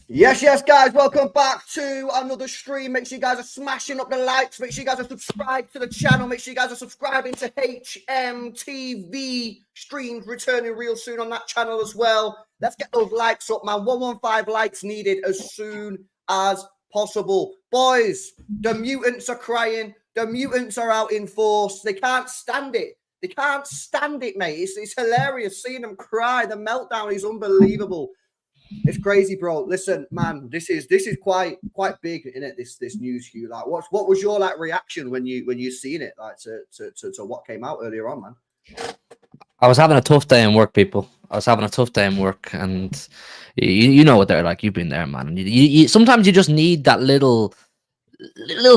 Yes, guys, welcome back to another stream. Make sure you guys are smashing up the likes. Make sure you guys are subscribed to the channel. Make sure you guys are subscribing to HMTV streams returning real soon on that channel as well. Let's get those likes up, man. 115 likes needed as soon as possible. Boys, the mutants are crying. The mutants are out in force. They can't stand it. They can't stand it, mate. It's hilarious seeing them cry. The meltdown is unbelievable. It's crazy, bro. Listen, man, this is quite big in it. This news, Hugh. Like, what was your like reaction when you seen it? Like to what came out earlier on, man. I was having a tough day in work, people. I was having a tough day in work, and you know what they're like. You've been there, man. You sometimes you just need that little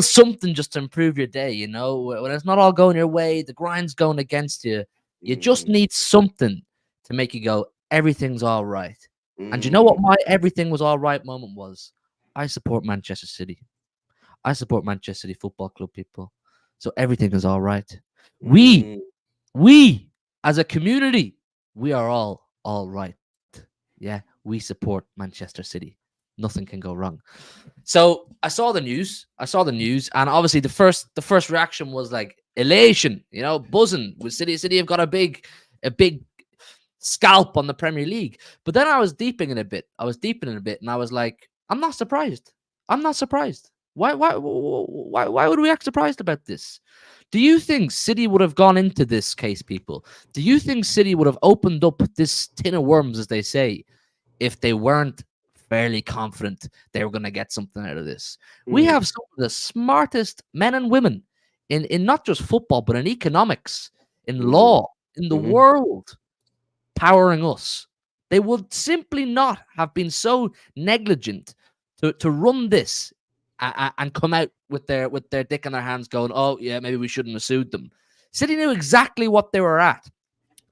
something just to improve your day. You know, when it's not all going your way, the grind's going against you. You just need something to make you go, everything's all right. And you know what my everything was all right moment was? I support Manchester City. I support Manchester City Football Club, people. So everything is all right. We as a community, we are all right. Yeah, we support Manchester City. Nothing can go wrong. So I saw the news, and obviously the first reaction was like elation, you know, buzzing with City. City have got a big scalp on the Premier League. But then I was deepening it a bit, and I was like, I'm not surprised. Why would we act surprised about this? Do you think City would have gone into this case, people? Do you think City would have opened up this tin of worms, as they say, if they weren't fairly confident they were going to get something out of this? We have some of the smartest men and women in not just football, but in economics, in law, in the world, powering us. They would simply not have been so negligent to run this and come out with their dick in their hands going, oh yeah, maybe we shouldn't have sued them. City knew exactly what they were at.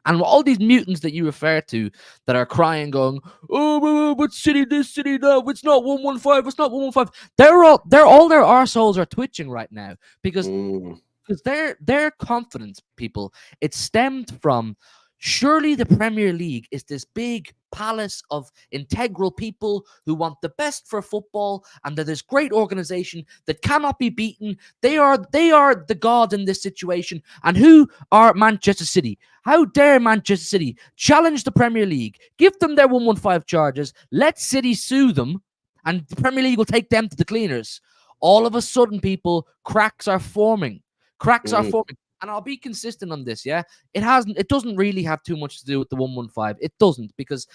And all these mutants that you refer to that are crying, going, oh, but City this, City that, it's not 115, it's not 115. They're all their arseholes are twitching right now because their confidence, people, it stemmed from, surely the Premier League is this big palace of integral people who want the best for football, and they're this great organization that cannot be beaten. They are the gods in this situation. And who are Manchester City? How dare Manchester City challenge the Premier League, give them their 115 charges, let City sue them, and the Premier League will take them to the cleaners. All of a sudden, people, cracks are forming. And I'll be consistent on this, yeah. It doesn't really have too much to do with the 115. It doesn't, because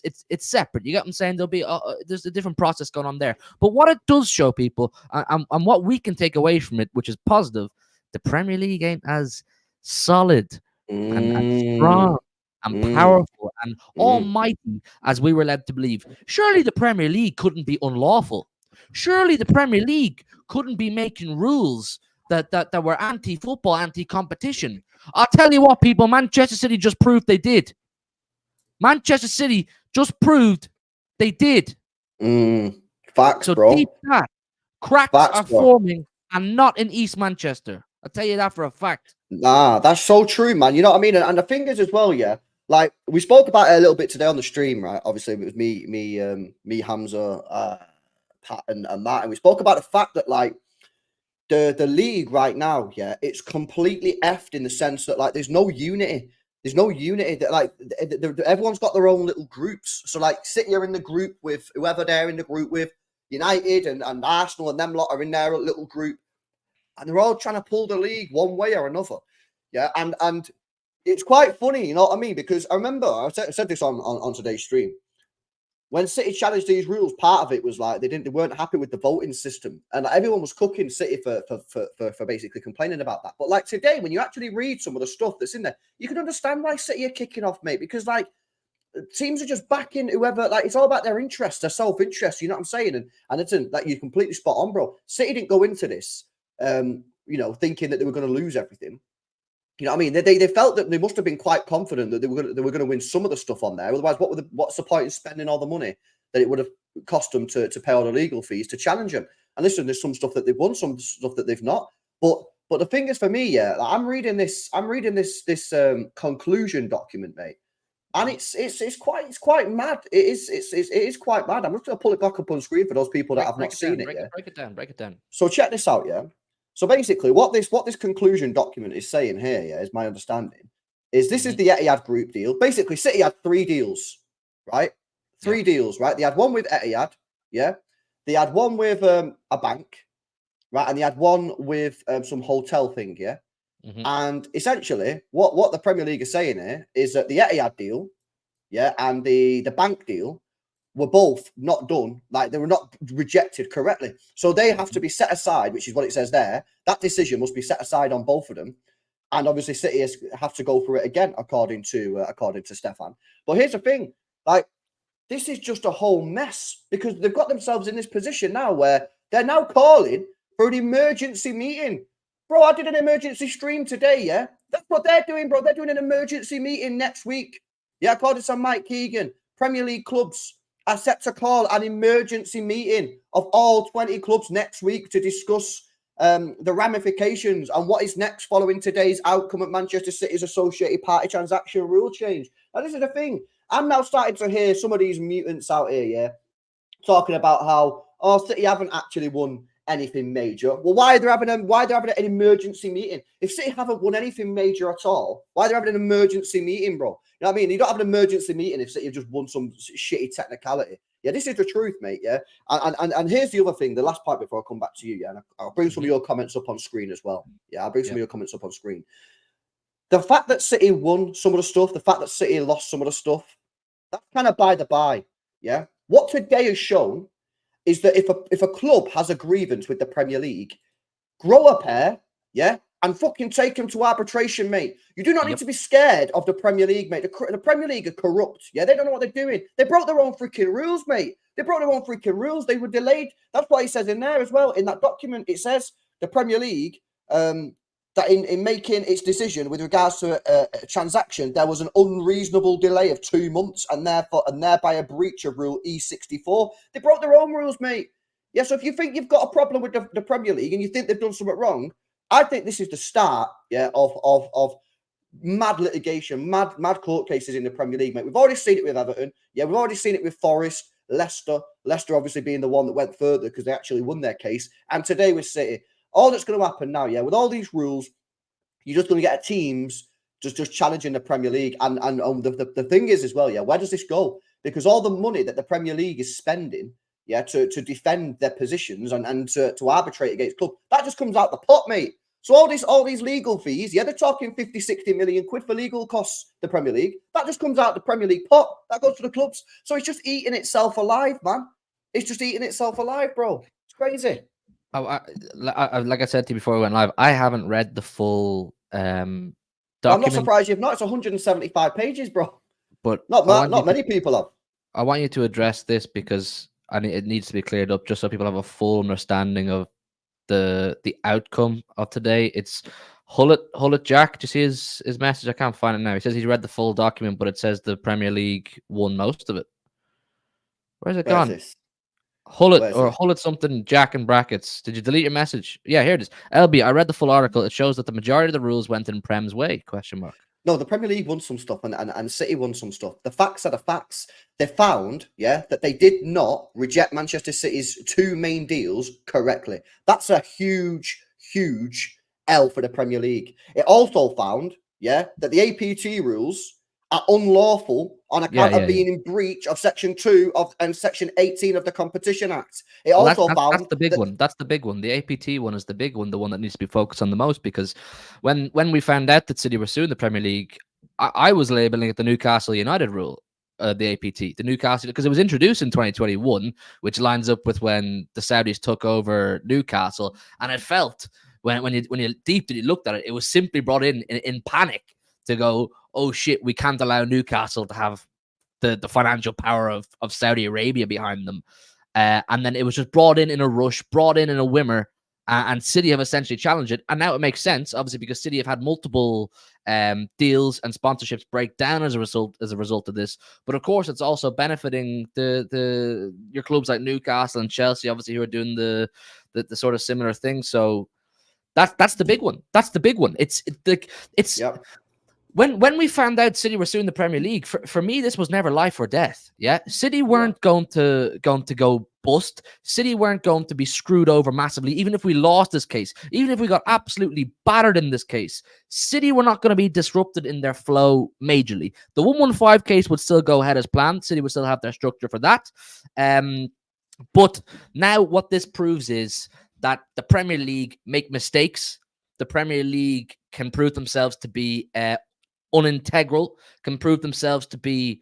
it's separate. You get what I'm saying? There's a different process going on there. But what it does show people, and what we can take away from it, which is positive, the Premier League ain't as solid and strong and powerful and almighty as we were led to believe. Surely the Premier League couldn't be unlawful. Surely the Premier League couldn't be making rules that were anti-football, anti-competition. I'll tell you what, people, Manchester City just proved they did. Manchester City just proved they did. Facts, so bro. Deep that, cracks are forming, and not in East Manchester. I'll tell you that for a fact. Nah, that's so true, man. You know what I mean? And the thing is as well, yeah, like we spoke about it a little bit today on the stream, right? Obviously, it was me, Hamza, Pat, and Matt, and we spoke about the fact that like the league right now, yeah, it's completely effed in the sense that like there's no unity. There's no unity. That like everyone's got their own little groups. So like City are in the group with whoever they're in the group with, United and Arsenal and them lot are in their little group, and they're all trying to pull the league one way or another. Yeah, and it's quite funny, you know what I mean? Because I remember I said this on today's stream. When City challenged these rules, part of it was like they weren't happy with the voting system, and everyone was cooking City for basically complaining about that. But like today, when you actually read some of the stuff that's in there, you can understand why City are kicking off, mate. Because like teams are just backing whoever. Like it's all about their interests, their self-interest. You know what I'm saying? And it's like you're completely spot on, bro. City didn't go into this, thinking that they were going to lose everything. You know what I mean? They felt that they must have been quite confident that they were going to win some of the stuff on there. Otherwise, what's the point in spending all the money that it would have cost them to pay all the legal fees to challenge them? And listen, there's some stuff that they've won, some stuff that they've not. But the thing is, for me, yeah, like, I'm reading this conclusion document, mate, And it's quite mad. It is quite mad. I'm just gonna pull it back up on screen for those people that have not seen it. Yeah. Break it down. So check this out, yeah. So basically, what this conclusion document is saying here, yeah, is my understanding, is this is the Etihad group deal. Basically, City had 3 deals, right? 3 deals, right? They had one with Etihad, yeah. They had one with a bank, right, and they had one with some hotel thing, yeah. And essentially, what the Premier League is saying here is that the Etihad deal, yeah, and the bank deal were both not done, like they were not rejected correctly. So they have to be set aside, which is what it says there. That decision must be set aside on both of them. And obviously City have to go for it again, according to Stefan. But here's the thing, like, this is just a whole mess because they've got themselves in this position now where they're now calling for an emergency meeting. Bro, I did an emergency stream today, yeah? That's what they're doing, bro. They're doing an emergency meeting next week. Yeah, according to Mike Keegan, Premier League clubs are set to call an emergency meeting of all 20 clubs next week to discuss the ramifications and what is next following today's outcome at Manchester City's associated party transaction rule change. Now, this is the thing. I'm now starting to hear some of these mutants out here, yeah, talking about how City haven't actually won anything major. Well, why are they having an emergency meeting? If City haven't won anything major at all, why are they having an emergency meeting, bro? You know what I mean? You don't have an emergency meeting if City have just won some shitty technicality. Yeah, this is the truth, mate. Yeah, and here's the other thing. The last part before I come back to you. Yeah, and I'll bring some of your comments up on screen as well. Yeah, I'll bring some of your comments up on screen. The fact that City won some of the stuff, the fact that City lost some of the stuff, that's kind of by the by. Yeah, what today has shown is that if a club has a grievance with the Premier League, grow a pair, yeah, and fucking take them to arbitration, mate. You do not need to be scared of the Premier League, mate. The Premier League are corrupt, yeah. They don't know what they're doing. They broke their own freaking rules, mate. They broke their own freaking rules. They were delayed. That's what it says in there as well. In that document, it says the Premier League, that in making its decision with regards to a transaction, there was an unreasonable delay of 2 months and thereby a breach of Rule E64. They broke their own rules, mate. Yeah, so if you think you've got a problem with the Premier League and you think they've done something wrong, I think this is the start, yeah, of mad litigation, mad court cases in the Premier League, mate. We've already seen it with Everton. Yeah, we've already seen it with Forest, Leicester obviously being the one that went further because they actually won their case. And today with City. All that's going to happen now, yeah, with all these rules, you're just going to get teams just challenging the Premier League. And the thing is as well, yeah, where does this go? Because all the money that the Premier League is spending, yeah, to defend their positions and to arbitrate against club, that just comes out the pot, mate. So all these legal fees, yeah, they're talking 50, 60 million quid for legal costs, the Premier League. That just comes out the Premier League pot. That goes to the clubs. So it's just eating itself alive, man. It's just eating itself alive, bro. It's crazy. Like I said to you before we went live, I haven't read the full document. I'm not surprised you've not. It's 175 pages, bro. But not many people have. I want you to address this because it needs to be cleared up just so people have a full understanding of the outcome of today. It's Hullet Jack. Do you see his message? I can't find it now. He says he's read the full document, but it says the Premier League won most of it. Where's it gone? Hullet something Jack in brackets. Did you delete your message? Yeah, here it is. LB, I read the full article. It shows that the majority of the rules went in Prem's way, ? No, the Premier League won some stuff and City won some stuff. The facts are the facts. They found, yeah, that they did not reject Manchester City's 2 main deals correctly. That's a huge, huge L for the Premier League. It also found, yeah, that the APT rules are unlawful on account of being in breach of Section 2 and Section 18 of the Competition Act. It also found that's the big one. That's the big one. The APT one is the big one, the one that needs to be focused on the most, because when we found out that City were suing the Premier League, I was labeling it the Newcastle United rule, the APT, the Newcastle, because it was introduced in 2021, which lines up with when the Saudis took over Newcastle, and it felt when you deeply looked at it, it was simply brought in panic to go, oh shit, we can't allow Newcastle to have the financial power of Saudi Arabia behind them. And then it was just brought in a rush, brought in a whimmer, and City have essentially challenged it. And now it makes sense, obviously, because City have had multiple deals and sponsorships break down as a result of this. But of course, it's also benefiting your clubs like Newcastle and Chelsea, obviously, who are doing the sort of similar thing. So that's the big one. That's the big one. It's when we found out City were suing the Premier League, for me, this was never life or death. Yeah, City weren't going to go bust. City weren't going to be screwed over massively, even if we lost this case, even if we got absolutely battered in this case. City were not going to be disrupted in their flow majorly. The 115 case would still go ahead as planned. City would still have their structure for that. But now what this proves is that the Premier League make mistakes. The Premier League can prove themselves to be unintegral, can prove themselves to be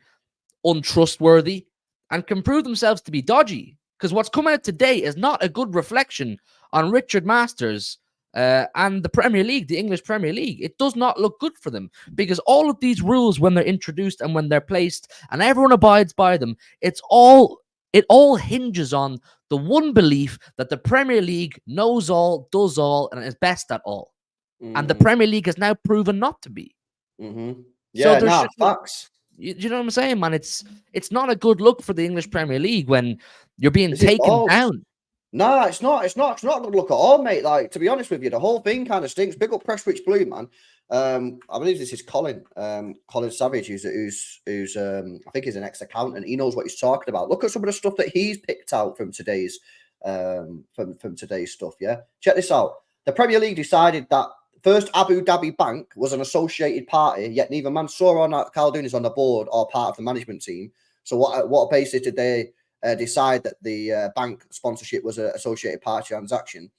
untrustworthy, and can prove themselves to be dodgy. Because what's come out today is not a good reflection on Richard Masters and the Premier League, the English Premier League. It does not look good for them, because all of these rules, when they're introduced and when they're placed and everyone abides by them, it all hinges on the one belief that the Premier League knows all, does all, and is best at all. And the Premier League has now proven not to be. Yeah, so facts. You know what I'm saying, man? It's not a good look for the English Premier League when you're being taken down. No, it's not a good look at all, mate. Like, to be honest with you, the whole thing kind of stinks. Big up Presswich Blue, man. I believe this is Colin Savage, who's I think he's an ex-accountant. He knows what he's talking about. Look at some of the stuff that he's picked out from today's from today's stuff. Yeah, check this out. The Premier League decided that first Abu Dhabi Bank was an associated party, yet neither Mansour or Khaldoon is on the board or part of the management team. So what basis did they decide that the bank sponsorship was an associated party transaction?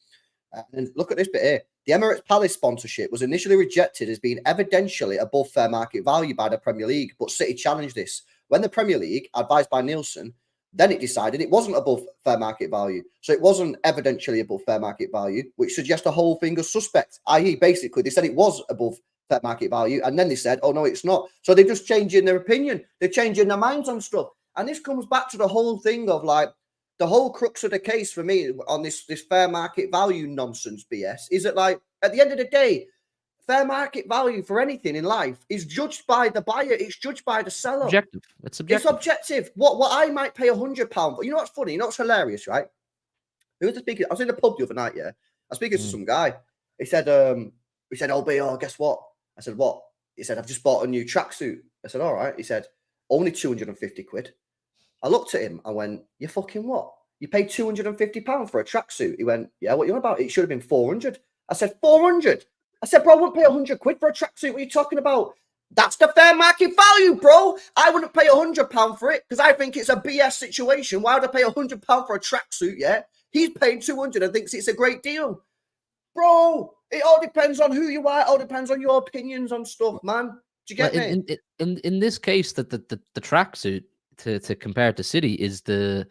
And look at this bit here. The Emirates Palace sponsorship was initially rejected as being evidentially above fair market value by the Premier League, but City challenged this. When the Premier League, advised by Nielsen, then it decided it wasn't above fair market value. So it wasn't evidentially above fair market value, which suggests the whole thing is suspect, i.e. basically they said it was above fair market value, and then they said, oh, no, it's not. So they're just changing their opinion. They're changing their minds on stuff. And this comes back to the whole thing of, like, the whole crux of the case for me on this fair market value nonsense BS is that, like, at the end of the day, fair market value for anything in life is judged by the buyer. It's judged by the seller. Objective. It's subjective. It's objective. What I might pay £100 for. You know what's funny? You know what's hilarious, right? Who was speaking? I was in the pub the other night, yeah. I was speaking to some guy. He said, oh, B, guess what? I said, what? He said, I've just bought a new tracksuit. I said, all right. He said, only 250 quid. I looked at him and went, you fucking what? You paid £250 for a tracksuit? He went, yeah, what are you on about? It should have been 400. I said, 400? I said, bro, I wouldn't pay 100 quid for a tracksuit. What are you talking about? That's the fair market value, bro. I wouldn't pay £100 for it because I think it's a BS situation. Why would I pay £100 for a tracksuit, yeah? He's paying 200 and thinks it's a great deal. Bro, it all depends on who you are. It all depends on your opinions on stuff, man. Do you get me? In this case, the tracksuit, to compare to City, is the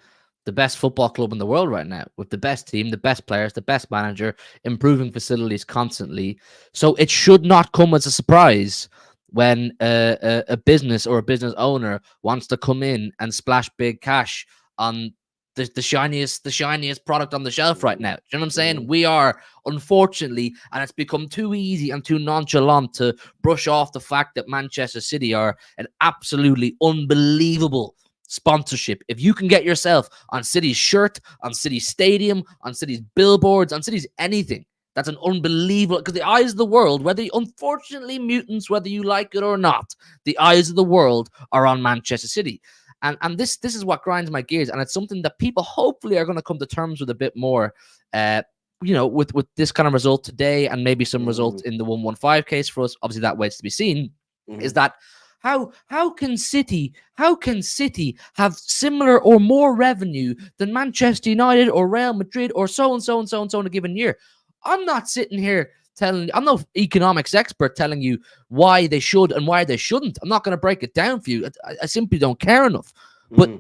best football club in the world right now, with the best team, the best players, the best manager, improving facilities constantly. So it should not come as a surprise when a business or a business owner wants to come in and splash big cash on the shiniest product on the shelf right now. Do you know what I'm saying? We are, unfortunately, and it's become too easy and too nonchalant to brush off the fact that Manchester City are an absolutely unbelievable sponsorship. If you can get yourself on City's shirt, on City's stadium, on City's billboards, on City's anything, that's an unbelievable, because the eyes of the world, unfortunately, mutants, whether you like it or not, the eyes of the world are on Manchester City. And this is what grinds my gears, and it's something that people hopefully are going to come to terms with a bit more, with this kind of result today, and maybe some result in the 115 case for us. Obviously, that waits to be seen. Is that how can City have similar or more revenue than Manchester United or Real Madrid or so and so and so and so in a given year? I'm not sitting here I'm no economics expert telling you why they should and why they shouldn't. I'm not going to break it down for you. I simply don't care enough. But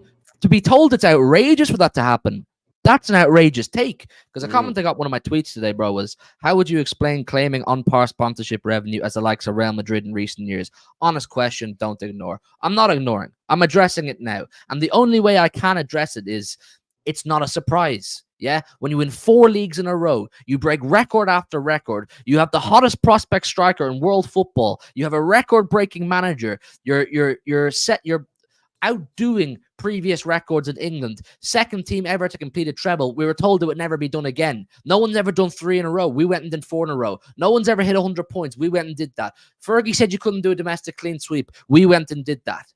to be told it's outrageous for that to happen, that's an outrageous take. Because a comment I got one of my tweets today, bro, was, how would you explain claiming on-par sponsorship revenue as the likes of Real Madrid in recent years? Honest question, don't ignore. I'm not ignoring. I'm addressing it now. And the only way I can address it is it's not a surprise. Yeah, when you win 4 leagues in a row, you break record after record. You have the hottest prospect striker in world football. You have a record-breaking manager. You're outdoing previous records in England. Second team ever to complete a treble. We were told it would never be done again. No one's ever done 3 in a row. We went and did 4 in a row. No one's ever hit 100 points. We went and did that. Fergie said you couldn't do a domestic clean sweep. We went and did that.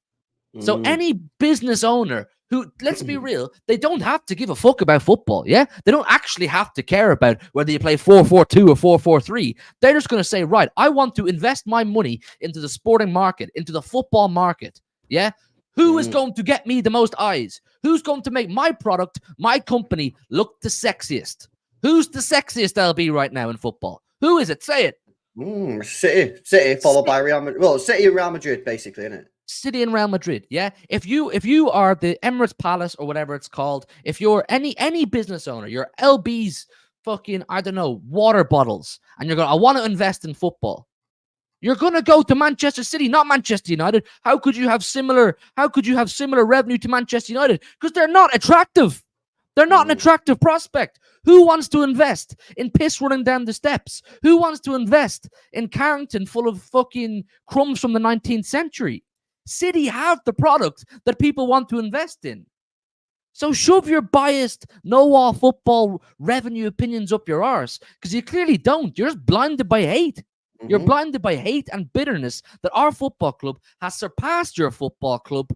So any business owner who, let's be real, they don't have to give a fuck about football, yeah? They don't actually have to care about whether you play 4-4-2 or 4-4-3. They're just going to say, right, I want to invest my money into the sporting market, into the football market, yeah? Who is going to get me the most eyes? Who's going to make my product, my company, look the sexiest? Who's the sexiest LB right now in football? Who is it? Say it. City, followed by Real Madrid. Well, City and Real Madrid, basically, isn't it? City and Real Madrid, yeah. If you are the Emirates Palace or whatever it's called, if you're any business owner, you're LB's fucking, I don't know, water bottles, and you're going, I want to invest in football. You're going to go to Manchester City, not Manchester United. How could you have similar revenue to Manchester United? Because they're not attractive. They're not an attractive prospect. Who wants to invest in piss running down the steps? Who wants to invest in Carrington full of fucking crumbs from the 19th century? City have the product that people want to invest in. So shove your biased, know-all football revenue opinions up your arse, because you clearly don't. You're just blinded by hate. You're blinded by hate and bitterness that our football club has surpassed your football club,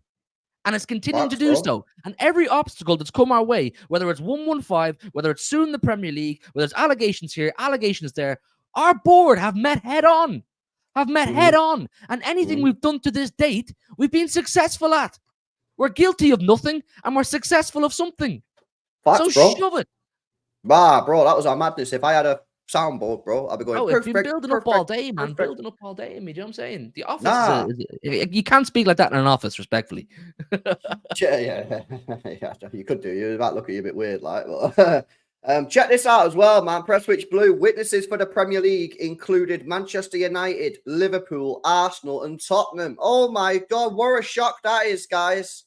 and it's continuing to do so. And every obstacle that's come our way, whether it's 115, whether it's soon the Premier League, whether it's allegations here, allegations there, our board have met head on. And anything we've done to this date, we've been successful at. We're guilty of nothing, and we're successful of something. So shove it. Bro, that was our madness. If I had a soundboard, bro, I'd be going. If you've been building up all day, man. Building up all day, me. Do you know what I'm saying? The office you can't speak like that in an office, respectfully. yeah, you could do. You might look at you a bit weird, like. But, check this out as well, man. Press Switch Blue. Witnesses for the Premier League included Manchester United, Liverpool, Arsenal, and Tottenham. Oh my God, what a shock that is, guys.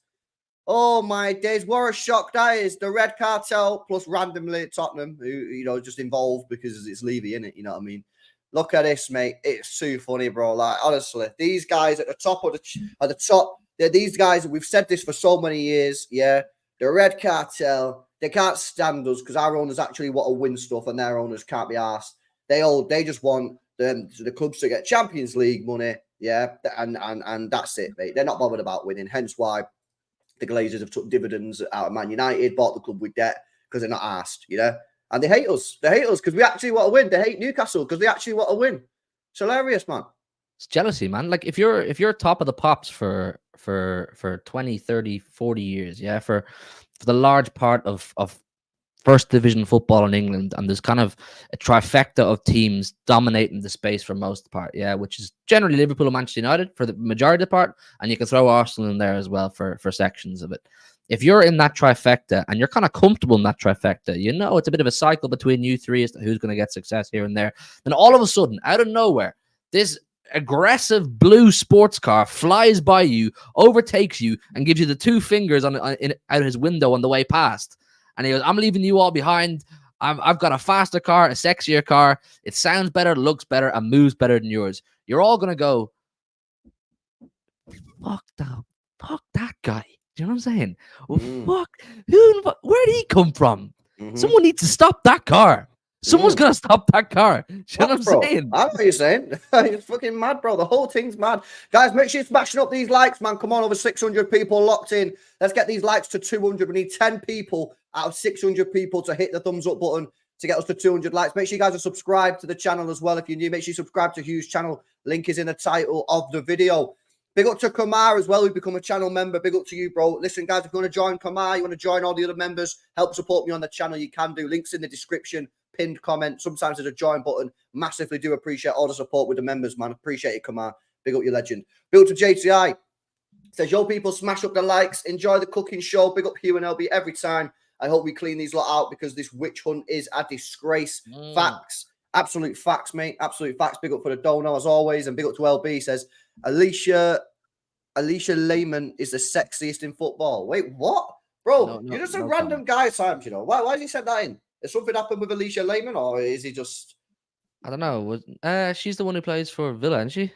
Oh my days, what a shock that is. The Red Cartel plus randomly Tottenham, who, just involved because it's Levy, innit? You know what I mean? Look at this, mate. It's too funny, bro. Like, honestly, these guys at the top of the top, these guys, we've said this for so many years, yeah. The Red Cartel, they can't stand us because our owners actually want to win stuff and their owners can't be asked. They just want the clubs to get Champions League money, yeah, and that's it, mate. They're not bothered about winning, hence why the Glazers have took dividends out of Man United, bought the club with debt because they're not asked, and they hate us. They hate us because we actually want to win. They hate Newcastle because they actually want to win. It's hilarious, man. It's jealousy, man. Like if you're top of the pops for 20, 30, 40 years, yeah, for the large part of first division football in England, and there's kind of a trifecta of teams dominating the space for most part, yeah, which is generally Liverpool and Manchester United for the majority of the part, and you can throw Arsenal in there as well for sections of it. If you're in that trifecta and you're kind of comfortable in that trifecta, it's a bit of a cycle between you three as to who's going to get success here and there. Then all of a sudden, out of nowhere, this aggressive blue sports car flies by you, overtakes you, and gives you the 2 fingers out of his window on the way past. And he goes, I'm leaving you all behind. I've got a faster car, a sexier car. It sounds better, looks better, and moves better than yours. You're all going to go, fuck that guy. Do you know what I'm saying? Well, where did he come from? Someone needs to stop that car. Someone's going to stop that car. You know what I'm saying? I know what you're saying. It's fucking mad, bro. The whole thing's mad. Guys, make sure you're smashing up these likes, man. Come on, over 600 people locked in. Let's get these likes to 200. We need 10 people out of 600 people to hit the thumbs up button to get us to 200 likes. Make sure you guys are subscribed to the channel as well. If you're new, make sure you subscribe to Hugh's channel. Link is in the title of the video. Big up to Kamar as well, who's become a channel member. Big up to you, bro. Listen, guys, if you want to join Kamar, you want to join all the other members, help support me on the channel, you can do. Links in the description. Pinned comment. Sometimes there's a join button. Massively do appreciate all the support with the members, man. Appreciate it, come on. Big up your legend. Big up to JTI. Says, yo, people, smash up the likes. Enjoy the cooking show. Big up Hugh and LB every time. I hope we clean these lot out because this witch hunt is a disgrace. Facts. Absolute facts, mate. Absolute facts. Big up for the dono as always. And big up to LB. Says, Alicia Lehman is the sexiest in football. Wait, what? Bro, you're just a random guy, Sam, Why has he said that in? Has something happened with Alicia Lehman, or is he just... I don't know. She's the one who plays for Villa, isn't she?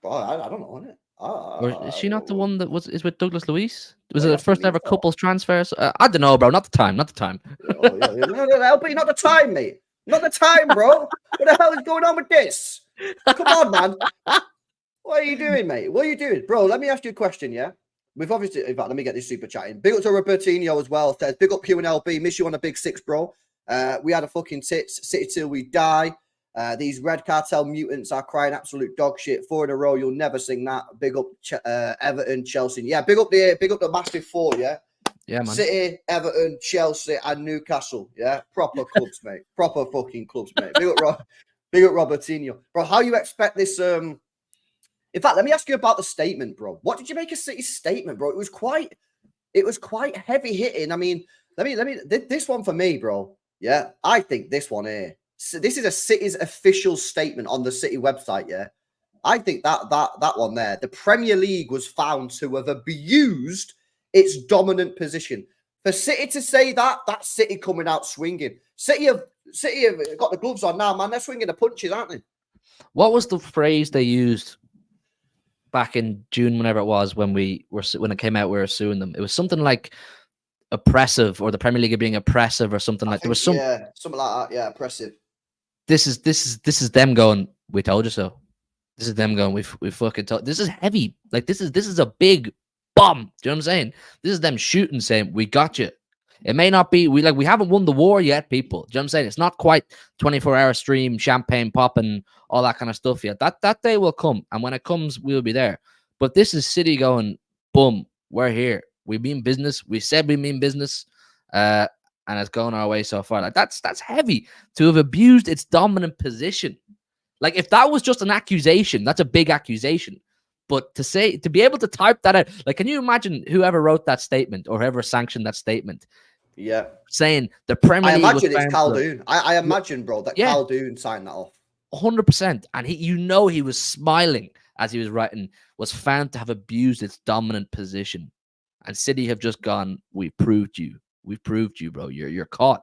Bro, I don't know, innit? Or is she not the one that is with Douglas Luiz? Was Well, it you the have to first believe ever so. couples transfers? I don't know, bro. Not the time. Not the time. Oh, yeah. No, LB, not the time, mate. Not the time, bro. What the hell is going on with this? Come on, man. What are you doing, mate? What are you doing? Bro, let me ask you a question, yeah? We've obviously, in fact, let me get this super chat in. Big up to Robertinho as well. Says, big up Hugh and LB. Miss you on a big six, bro. We had a fucking tits. City till we die. These red cartel mutants are crying absolute dog shit. 4 in a row. You'll never sing that. Big up Everton, Chelsea. Yeah, big up the massive 4, yeah? Yeah, man. City, Everton, Chelsea, and Newcastle. Yeah, proper clubs, mate. Proper fucking clubs, mate. Big up Robertinho. Bro, how you expect this... In fact, let me ask you about the statement, bro. What did you make of City's statement, bro? It was quite heavy hitting. I mean, this one for me, bro. Yeah, I think this one here. So this is a City's official statement on the City website. Yeah, I think that one there. The Premier League was found to have abused its dominant position. For City to say that, that's City coming out swinging. City have got the gloves on now, man. They're swinging the punches, aren't they? What was the phrase they used back in June, whenever it was, when it came out, we were suing them? It was something like oppressive, or the Premier League being oppressive, or something like. There was something like that. Yeah, oppressive. This is them going, we told you so. This is them going, we fucking told. This is heavy. Like this is a big bomb. Do you know what I'm saying? This is them shooting, saying, we got you. It may not be, we haven't won the war yet, people. Do you know what I'm saying? It's not quite 24-hour stream, champagne popping, all that kind of stuff yet. That day will come. And when it comes, we'll be there. But this is City going, boom, we're here. We mean business. We said we mean business. And it's going our way so far. Like that's heavy to have abused its dominant position. Like if that was just an accusation, that's a big accusation. But to be able to type that out, like, can you imagine whoever wrote that statement or whoever sanctioned that statement? Yeah, saying the Premier League. I imagine it's Khaldoon. I imagine, bro, that Khaldoon signed that off. 100%, and he was smiling as he was writing. Was found to have abused its dominant position, and City have just gone, we proved you, bro. You're caught.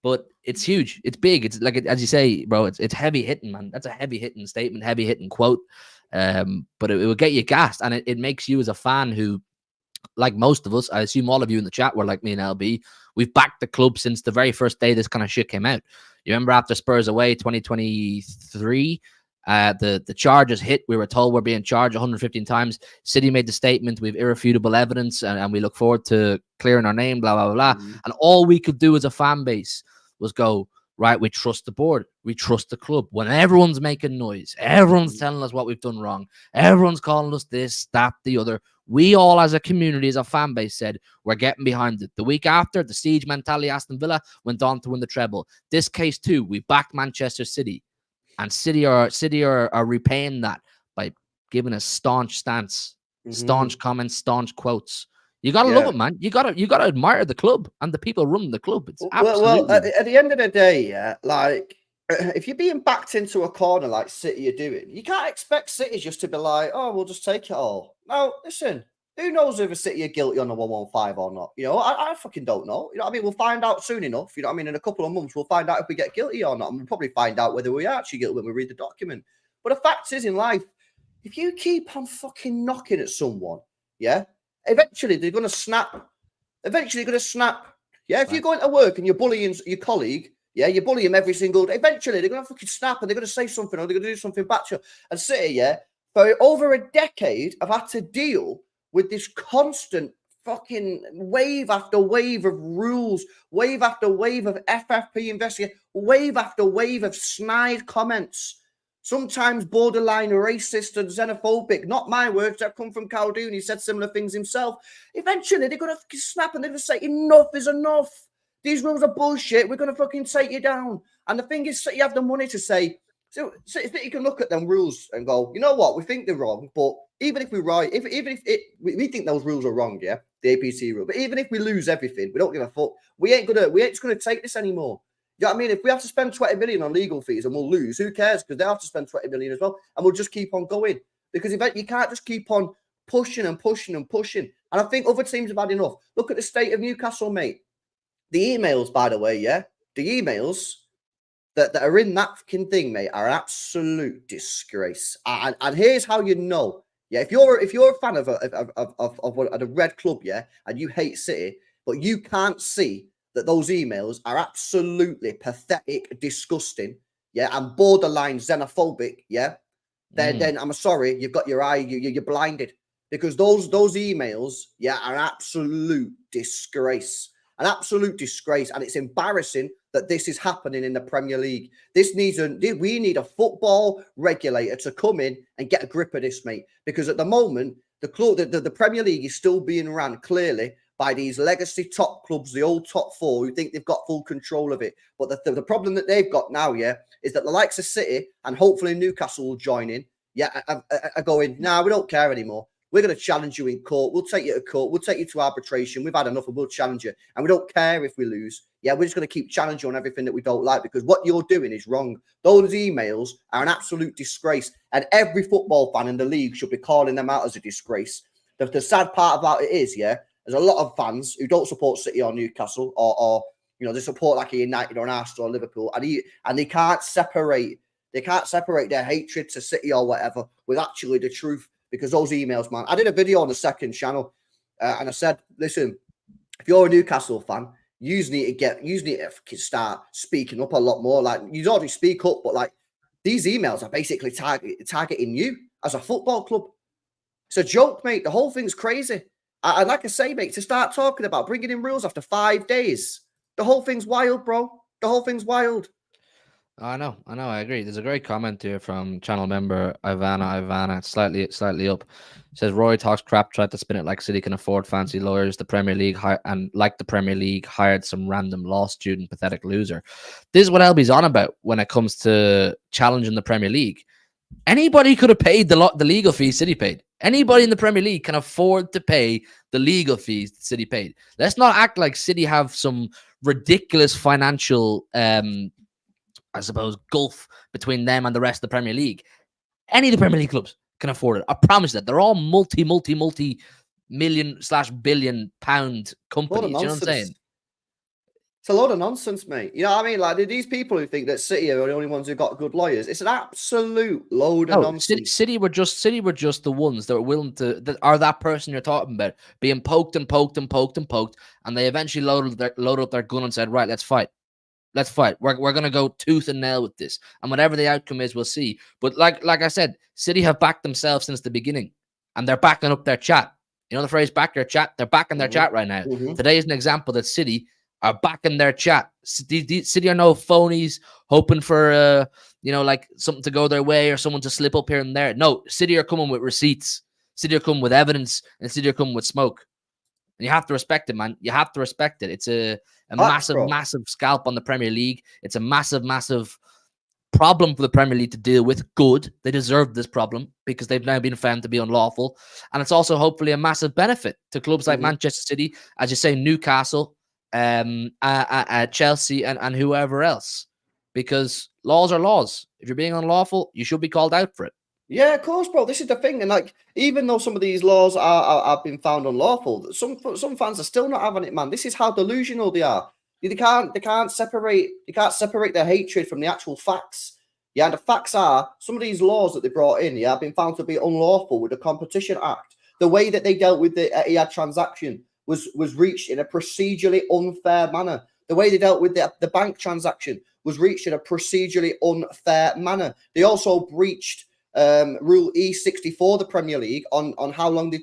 But it's huge. It's big. It's like, as you say, bro, it's heavy hitting, man. That's a heavy hitting statement, heavy hitting quote. But it will get you gassed, and it makes you as a fan who, like most of us, I assume all of you in the chat were like me and LB, we've backed the club since the very first day this kind of shit came out. You remember after Spurs away 2023, the charges hit. We were told we're being charged 115 times. City made the statement, we've irrefutable evidence, and we look forward to clearing our name, blah, blah, blah. Mm-hmm. And all we could do as a fan base was go, right, we trust the board. We trust the club. When everyone's making noise, everyone's telling us what we've done wrong, everyone's calling us this, that, the other, we all as a community, as a fan base, said we're getting behind it. The week after, the siege mentality, Aston Villa went on to win the treble. This case too, we backed Manchester City, and City are repaying that by giving a staunch stance, staunch comments, staunch quotes. You gotta love it, man. You gotta admire the club and the people running the club. It's absolutely. Well, at the end of the day, yeah, like, if you're being backed into a corner like City are doing, you can't expect City just to be like, oh, we'll just take it all. No, listen, who knows if City are guilty on the 115 or not? You know, I fucking don't know. You know what I mean? We'll find out soon enough. You know what I mean? In a couple of months, we'll find out if we get guilty or not. And we'll probably find out whether we are actually guilty when we read the document. But the fact is, in life, if you keep on fucking knocking at someone, yeah, eventually they're going to snap. Yeah, if you're going to work and you're bullying your colleague, yeah, you bully him every single day. Eventually, they're going to fucking snap and they're going to say something or they're going to do something back to you. And City, yeah, for over a decade, I've had to deal with this constant fucking wave after wave of rules, wave after wave of FFP investigation, wave after wave of snide comments, sometimes borderline racist and xenophobic. Not my words, that come from Khaldoon. He said similar things himself. Eventually, they're going to snap and they're going to say, enough is enough. These rules are bullshit. We're going to fucking take you down. And the thing is, you have the money to say, so you can look at them rules and go, you know what, we think they're wrong, but even if we're right, even if we think those rules are wrong, yeah, the APC rule, but even if we lose everything, we don't give a fuck. We ain't just gonna take this anymore. You know what I mean? If we have to spend 20 million on legal fees and we'll lose, who cares? Because they have to spend 20 million as well, and we'll just keep on going. Because you can't just keep on pushing and pushing and pushing. And I think other teams have had enough. Look at the state of Newcastle, mate. The emails, by the way, yeah, the emails that are in that fucking thing, mate, are an absolute disgrace. And here's how you know Yeah, if you're a fan of a red club, yeah, and you hate City, but you can't see that those emails are absolutely pathetic, disgusting, yeah, and borderline xenophobic, yeah, then I'm sorry, you've got your eye, you're blinded, because those emails, yeah, are absolute disgrace, an absolute disgrace, and it's embarrassing that this is happening in the Premier League. We need a football regulator to come in and get a grip of this, mate, because at the moment the Premier League is still being run clearly by these legacy top clubs, the old top four, who think they've got full control of it. But the problem that they've got now, yeah, is that the likes of City and hopefully Newcastle will join in, yeah, are going, nah, we don't care anymore. We're going to challenge you in court. We'll take you to court. We'll take you to arbitration. We've had enough and we'll challenge you. And we don't care if we lose. Yeah, we're just going to keep challenging you on everything that we don't like, because what you're doing is wrong. Those emails are an absolute disgrace. And every football fan in the league should be calling them out as a disgrace. The sad part about it is, yeah, there's a lot of fans who don't support City or Newcastle or you know, they support like a United or an Arsenal or Liverpool, and they can't separate their hatred to City or whatever with actually the truth, because those emails, man. I did a video on the second channel and I said, listen, if you're a Newcastle fan, you need to start speaking up a lot more. Like, you don't just speak up, but like, these emails are basically targeting you as a football club. It's a joke, mate. The whole thing's crazy. And like I say, mate, to start talking about bringing in rules after 5 days, the whole thing's wild, bro. The whole thing's wild. I know, I agree. There's a great comment here from channel member Ivana, slightly up. It says Roy talks crap, tried to spin it like City can afford fancy lawyers. The Premier League hired some random law student, pathetic loser. This is what LB's on about when it comes to challenging the Premier League. Anybody could have paid the legal fees City paid. Anybody in the Premier League can afford to pay the legal fees that City paid. Let's not act like City have some ridiculous financial I suppose, gulf between them and the rest of the Premier League. Any of the Premier League clubs can afford it. I promise that. They're all multi-million/billion pound companies. You know what I'm saying? It's a load of nonsense, mate. You know what I mean? Like, these people who think that City are the only ones who got good lawyers, it's an absolute load of nonsense. City were just the ones that were willing to, that are that person you're talking about, being poked, and they eventually loaded up their gun and said, right, let's fight. Let's fight. We're going to go tooth and nail with this. And whatever the outcome is, we'll see. But like I said, City have backed themselves since the beginning. And they're backing up their chat. You know the phrase, back your chat? They're backing their chat right now. Today is an example that City are backing their chat. City are no phonies hoping for, like something to go their way or someone to slip up here and there. No, City are coming with receipts. City are coming with evidence. And City are coming with smoke. And you have to respect it, man. You have to respect it. It's a massive scalp on the Premier League. It's a massive problem for the Premier League to deal with. Good. They deserve this problem because they've now been found to be unlawful. And it's also hopefully a massive benefit to clubs like Manchester City, as you say, Newcastle, Chelsea, and whoever else. Because laws are laws. If you're being unlawful, you should be called out for it. Yeah, of course, bro. This is the thing, and like, even though some of these laws have been found unlawful, some fans are still not having it, man. This is how delusional they are. They can't separate their hatred from the actual facts. Yeah, and the facts are some of these laws that they brought in, yeah, have been found to be unlawful with the Competition Act. The way that they dealt with the Etihad transaction was reached in a procedurally unfair manner. The way they dealt with the bank transaction was reached in a procedurally unfair manner. They also breached Rule E64, the Premier League, on how long they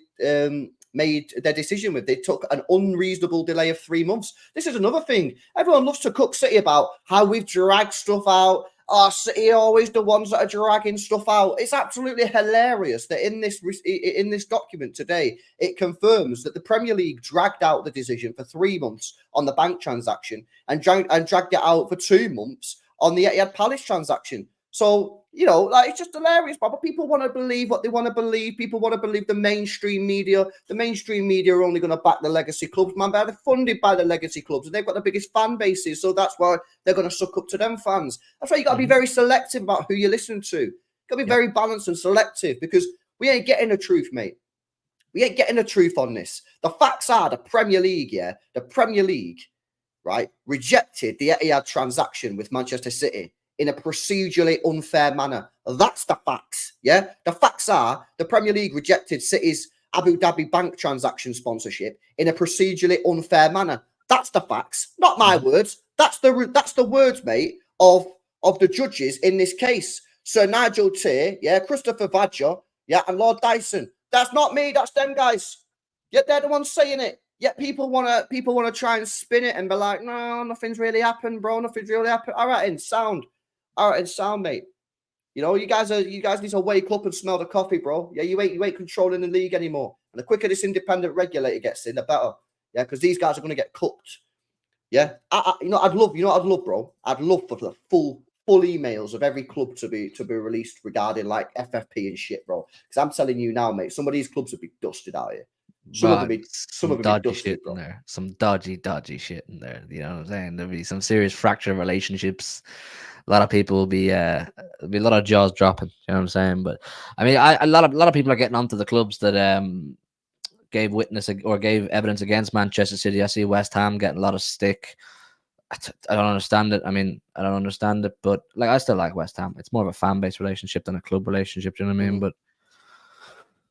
made their decision with. They took an unreasonable delay of 3 months. This is another thing. Everyone loves to cook City about how we've dragged stuff out. City are always the ones that are dragging stuff out. It's absolutely hilarious that in this document today, it confirms that the Premier League dragged out the decision for 3 months on the bank transaction and dragged it out for 2 months on the Etihad Palace transaction. So, it's just hilarious, but people want to believe what they want to believe. People want to believe the mainstream media. The mainstream media are only going to back the legacy clubs, man. They're funded by the legacy clubs, and they've got the biggest fan bases, so that's why they're going to suck up to them fans. That's why you got to be very selective about who you listen to. You got to be very balanced and selective, because we ain't getting the truth, mate. We ain't getting the truth on this. The facts are the Premier League, the Premier League, right, rejected the Etihad transaction with Manchester City in a procedurally unfair manner. That's the facts. Yeah, the facts are the Premier League rejected City's Abu Dhabi bank transaction sponsorship in a procedurally unfair manner. That's the facts, not my words. That's the words, mate, of the judges in this case. Sir Nigel Tier, yeah, Christopher Badger, yeah, and Lord Dyson. That's not me. That's them guys. Yet they're the ones saying it. Yet people wanna try and spin it and be like, no, nothing's really happened, bro. Nothing's really happened. All right, in sound, mate. You know, you guys need to wake up and smell the coffee, bro. Yeah, you ain't controlling the league anymore. And the quicker this independent regulator gets in, the better. Yeah, because these guys are going to get cooked. Yeah, I'd love, bro. I'd love for the full emails of every club to be released regarding like FFP and shit, bro. Because I'm telling you now, mate, some of these clubs would be dusted out here. Some of them be dodgy dusted, shit bro. in there. Some dodgy shit in there. You know what I'm saying? There'll be some serious fractured relationships. A lot of people will be there'll be a lot of jaws dropping. You know what I'm saying? But I mean, a lot of people are getting onto the clubs that gave witness or gave evidence against Manchester City. I see West Ham getting a lot of stick. I don't understand it. I mean, I don't understand it, but like I still like West Ham. It's more of a fan base relationship than a club relationship. You know what I mean? But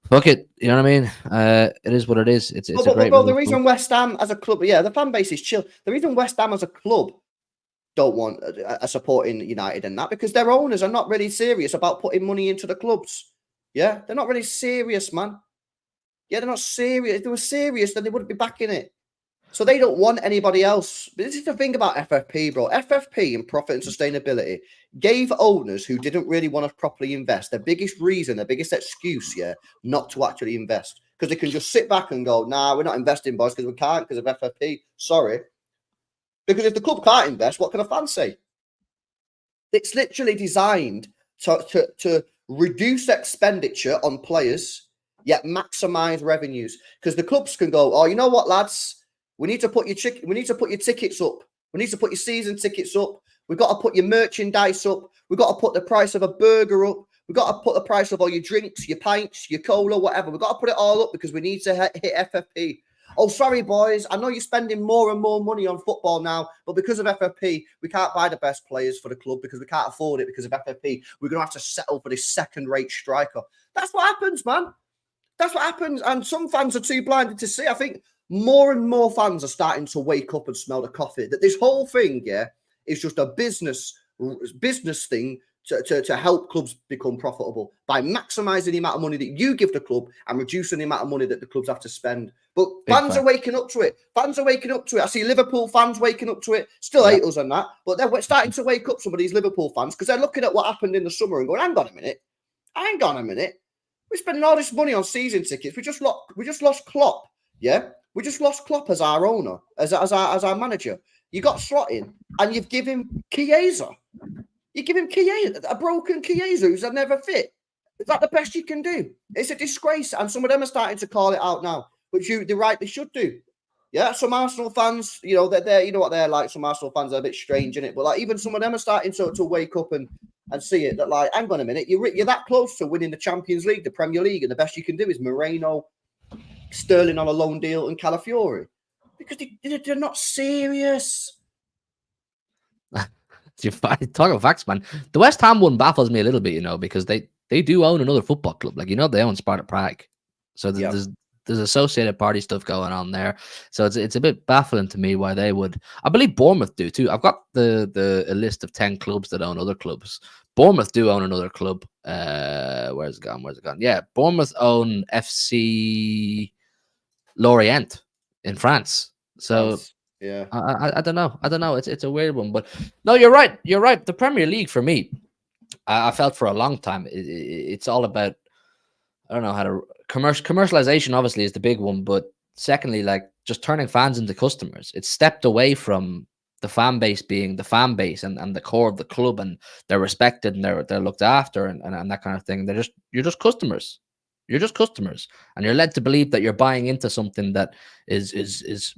fuck it, you know what I mean? It is what it is. It's a great. Bro, the reason West Ham as a club, yeah, the fan base is chill. The reason West Ham as a club don't want a supporting United and that because their owners are not really serious about putting money into the clubs. Yeah, they're not really serious, man. Yeah, they're not serious. If they were serious, then they wouldn't be backing it. So they don't want anybody else. But this is the thing about FFP, bro. FFP and profit and sustainability gave owners who didn't really want to properly invest their biggest reason, their biggest excuse, yeah, not to actually invest. Because they can just sit back and go, nah, we're not investing, boys, because we can't because of FFP. Sorry. Because if the club can't invest, what can a fan say? It's literally designed to reduce expenditure on players, yet maximize revenues. Because the clubs can go, oh, you know what, lads? We need to put your tickets up. We need to put your season tickets up. We've got to put your merchandise up. We've got to put the price of a burger up. We've got to put the price of all your drinks, your pints, your cola, whatever. We've got to put it all up because we need to hit FFP. Oh, sorry, boys. I know you're spending more and more money on football now, but because of FFP, we can't buy the best players for the club because we can't afford it because of FFP. We're going to have to settle for this second-rate striker. That's what happens, man. That's what happens. And some fans are too blinded to see. I think more and more fans are starting to wake up and smell the coffee. That this whole thing, yeah, is just a business thing to help clubs become profitable by maximizing the amount of money that you give the club and reducing the amount of money that the clubs have to spend. But fans are waking up to it. Fans are waking up to it. I see Liverpool fans waking up to it. Still hate us and that, but they're starting to wake up, some of these Liverpool fans, because they're looking at what happened in the summer and going, hang on a minute. We're spending all this money on season tickets. We just lost Klopp. Yeah, we just lost Klopp as our owner, as our manager. You got Slot in, and you've given Chiesa. You give him Chiesa, a broken Chiesa who's never fit. Is that the best you can do? It's a disgrace, and some of them are starting to call it out now, which they rightly should do. Yeah, some Arsenal fans, you know, they're you know what they're like. Some Arsenal fans are a bit strange in it, but like even some of them are starting to wake up and see it. That like, hang on a minute, you're that close to winning the Champions League, the Premier League, and the best you can do is Moreno, Sterling on a loan deal, and Calafiori, because they're not serious. You're talking facts, man. The West Ham one baffles me a little bit, you know, because they do own another football club. Like, you know, they own Sparta Prague, so there's associated party stuff going on there. So it's a bit baffling to me why they would. I believe Bournemouth do too. I've got a list of 10 clubs that own other clubs. Bournemouth do own another club. Where's it gone? Yeah, Bournemouth own FC Lorient in France. So. Yeah, I don't know. It's a weird one, but no, you're right. The Premier League for me, I felt for a long time, it's all about, I don't know how to commercialization. Obviously, is the big one, but secondly, like just turning fans into customers. It's stepped away from the fan base being the fan base and the core of the club, and they're respected and they're looked after and that kind of thing. You're just customers. You're just customers, and you're led to believe that you're buying into something that is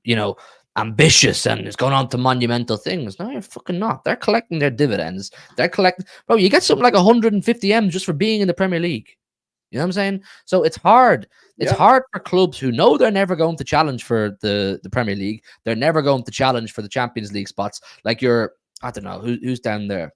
you know, ambitious and is going on to monumental things. No, you're fucking not. They're collecting their dividends. They're collecting, bro. You get something like 150 M's just for being in the Premier League. You know what I'm saying? So it's hard. It's hard for clubs who know they're never going to challenge for the Premier League. They're never going to challenge for the Champions League spots. Like I don't know who's down there.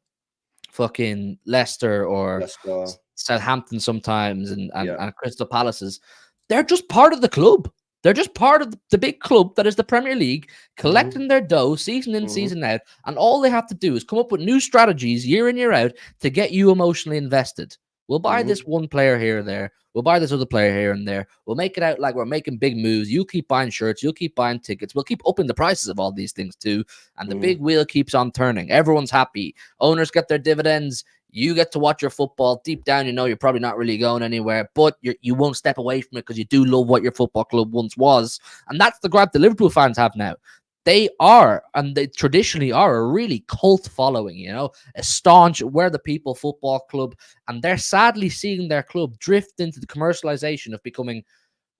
fucking Leicester or Leicester. Southampton sometimes and Yeah. Crystal Palaces. They're just part of the club. They're just part of the big club that is the Premier League, collecting their dough season in, season out. And all they have to do is come up with new strategies year in, year out to get you emotionally invested. We'll buy this one player here or there. We'll buy this other player here and there. We'll make it out like we're making big moves. You'll keep buying shirts. You'll keep buying tickets. We'll keep upping the prices of all these things too. And the big wheel keeps on turning. Everyone's happy. Owners get their dividends. You get to watch your football. Deep down, you know you're probably not really going anywhere, but you won't step away from it because you do love what your football club once was. And that's the grab the Liverpool fans have now. They are, and they traditionally are, a really cult following, you know, a staunch, we're the people football club. And they're sadly seeing their club drift into the commercialization of becoming,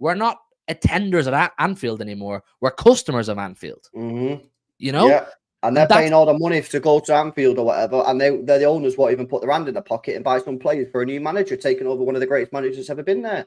we're not attenders at Anfield anymore. We're customers of Anfield. You know? Yeah. And they're paying all the money to go to Anfield or whatever, and they're the owners won't even put their hand in their pocket and buy some players for a new manager, taking over one of the greatest managers that's ever been there.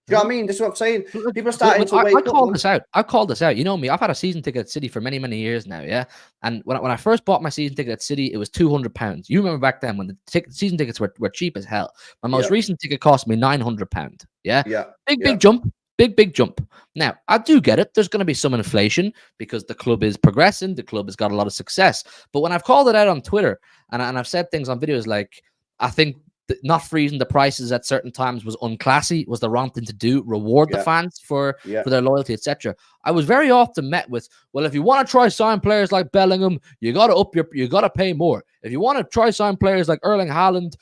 Do you know what I mean? This is what I'm saying. People are starting to wake up. I called this out. I called this out. You know me. I've had a season ticket at City for many, many years now. Yeah. And when I first bought my season ticket at City, it was £200. You remember back then when the season tickets were cheap as hell. My most recent ticket cost me £900. Yeah. Big jump. Big jump. Now, I do get it. There's going to be some inflation because the club is progressing. The club has got a lot of success. But when I've called it out on Twitter and I've said things on videos like, I think not freezing the prices at certain times was unclassy, was the wrong thing to do, reward the fans for their loyalty, etc. I was very often met with, well, if you want to try sign players like Bellingham, you got to pay more. If you want to try sign players like Erling Haaland,